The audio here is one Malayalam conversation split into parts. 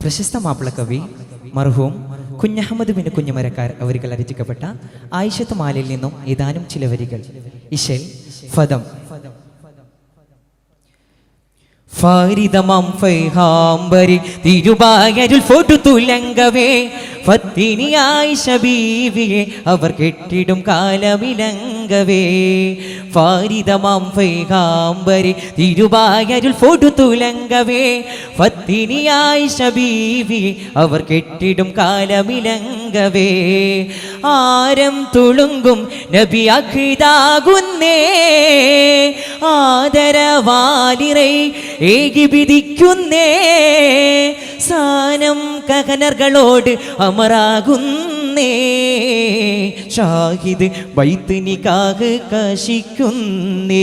പ്രശസ്ത മാപ്പിളക്കവി മർഹൂം കുഞ്ഞഹമ്മദ് ബിൻ കുഞ്ഞുമരക്കാർ അവരിൽ രചിക്കപ്പെട്ട ആയിഷത്ത് മാലയിൽ നിന്നും ഏതാനും ചില വരികൾ. ഇശൽ ഫദം. ഫാരിദമം ഫൈഹാംബരി തിരുവായരുൾ ഫോട്ടു തുലങ്കവേ ഫത്തിനി ആയിഷ ബീവിയെ അവർ കെട്ടിടും കാലമിലങ്കവേ. ഫാരിദമം ഫൈഹാംബരി തിരുവായരുൾ ഫോട്ടു തുലങ്കവേ ഫത്തിനി ആയിഷ ബീവിയെ അവർ കെട്ടിടും കാലമിലങ്കവേ. ആരം തുളുങ്കും നബി അഖിദാകുന്നേ ആദരവാലിറൈ ഏകി വിധിക്കുന്നേ സാനം കഹനർകളോട് അമറാകുന്നേ. ഷാഹിദ് ബൈത്ത് നികാഹ് കശിക്കുന്നേ.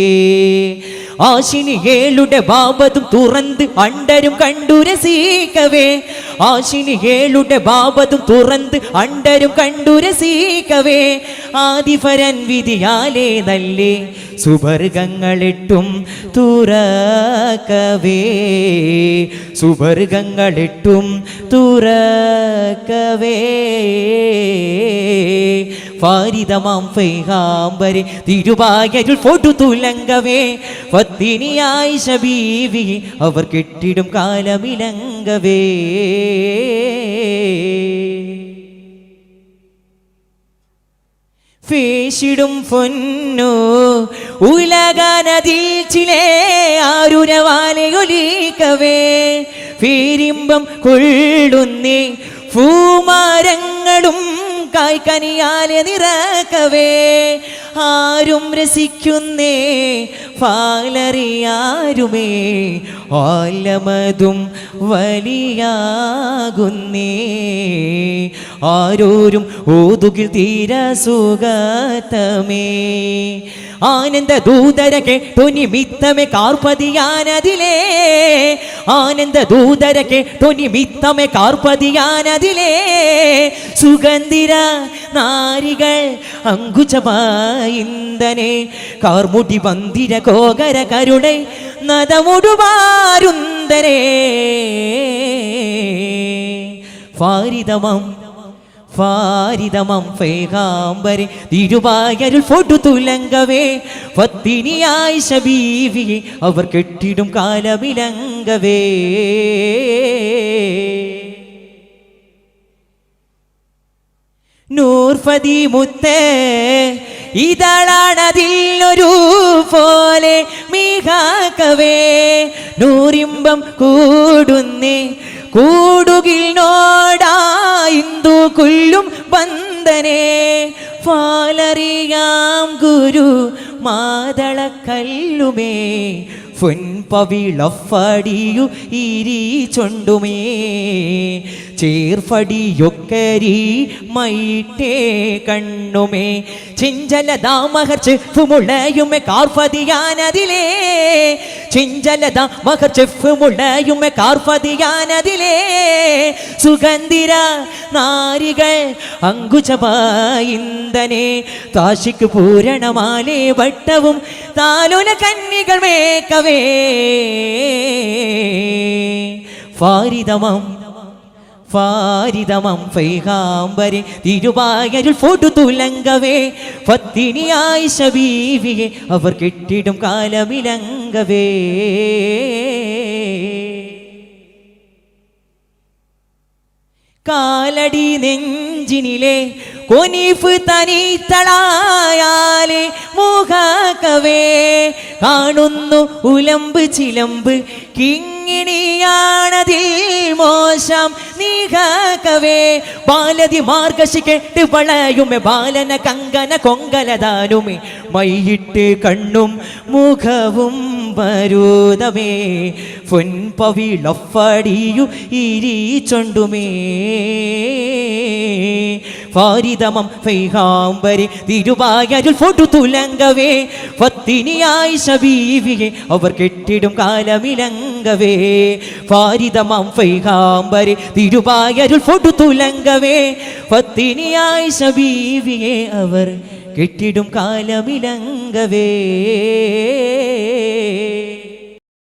ആശിനികളുടെ ബാബതും തുറന്ന് അണ്ടരും കണ്ടു രസിക്കവേ. ആശിനികളുടെ ബാബതും തുറന്ന് അണ്ടരും കണ്ടു രസിക്കവേ. ആദിഫരൻ വിധിയാലേ നല്ലേ സുവർഗങ്ങളിട്ടും തുറക്കവേ. സുവർഗങ്ങളിട്ടും തുറക്കവേ. ഫാരിദമാം ഫൈഹാംബരി തിരുവായരുൾ ഫോട്ടു തുലങ്കവേ ഫത്തിനി ആയിഷ ബീവി അവർ കെട്ടിടും കാലമിലങ്കവേ. ഫേഷിടും പൊന്നു ഉലകനതിൽ ചിലേ ആരുരവാലയൊലിക്കവേ. ഫീരിമ്പം കൊള്ളുന്നേ പൂമരങ്ങളും കായ്ക്കനിയാലെ നിറക്കവേ. ആരും രസിക്കുന്നേ പാലറിയാരുമേ ആലമതും വലിയാകുന്നേ. ആരോരും ഓതുകിൽ തീര സുഗതമേ. ആനന്ദ ദൂതര കേട്ടു നിമിത്തമേ കാർപ്പതിയാനതിലേ. ആനന്ദ ദൂതര കേട്ടു നിമിത്തമേ കാർപ്പതിയാനതിലേ. സുഗന്ധിര നാരികൾ അങ്കുചമായിന്തനെ കാർമുടി ബന്ധിര കോകര കരുണை നദമുടുവാരുന്തരേ. ഫാരിദമം ഫാരിദമം ഫൈഹാംബരി തിരുവായരുൾ ഫോട്ടു തുലങ്കവേ ഫത്തിനി ആയിഷ ബീവിയെ അവർ കെട്ടിടും കാലമിലങ്കവേ. നൂർഫതി മുത്തേ ഇതളാണതിലൊരു പോലെ മീഹാക്കവേ. നൂറിമ്പം കൂടുന്നേ കൂടുകിൽ നോടായിന്തു കൊല്ലും ബന്ധനെ. ഫാലറിയാം ഗുരു മാതള കല്ലുമേ പൊൻപവിളഫടിയു ഇരി ചൊണ്ടുമേ. ചേർഫടിയൊക്കരി മൈട്ടേ കണ്ണുമേ. ചിഞ്ചലദാമഹർ ചെഫ് മുളയുമേ കാർഫതിയാനതിലേ. ചിഞ്ചലദാമഹർ ചെഫ് മുളയുമേ കാർഫതിയാനതിലേ. സുഗന്ധിര നാരികൾ അങ്കുചമായിന്തനെ താശിക്ക് പൂരണമാലേ വട്ടവും താലുല കന്നികൾ മേക്കവേ. ഫാരിദമം ഫാരിദമം ഫൈഹാംബരി തിരുവായരുൾ ഫോട്ടു തുലങ്കവേ ഫത്തിനി ആയിഷ ബീവിയെ അവർ കെട്ടിടും കാലമിലങ്കവേ. കാലടി നെഞ്ചിനിലെ കൊനീഫ് തനിത്തളായാലേ മുഖകവേ. കാണുന്നു ഉലമ്പ് ചിലമ്പ് കിങ്ങിണിയാണതിൽ മോശം നീകവേ. ബാലതി മാർഗശി കെട്ട് വളയുമേ ബാലന കങ്കന കൊങ്കലദാനുമേ. മൈയിട്ട് കണ്ണും മുഖവും മരൂതമേ പൊൻപവിളഫടിയു ഇരി ചൊണ്ടുമേ. ഫാരിദമം ഫൈഹാംബരി തിരുവായരുൾ ഫോട്ടു തുലങ്കവേ ഫത്തിനി ആയിഷ ബീവിയെ അവർ കെട്ടിടും കാലമിലങ്കവേ. ഫാരിദമം ഫൈഹാംബരി തിരുവായരുൾ ഫോട്ടു തുലങ്കവേ ഫത്തിനി ആയിഷ ബീവിയെ അവർ കെട്ടിടും കാലമിലങ്കവേ.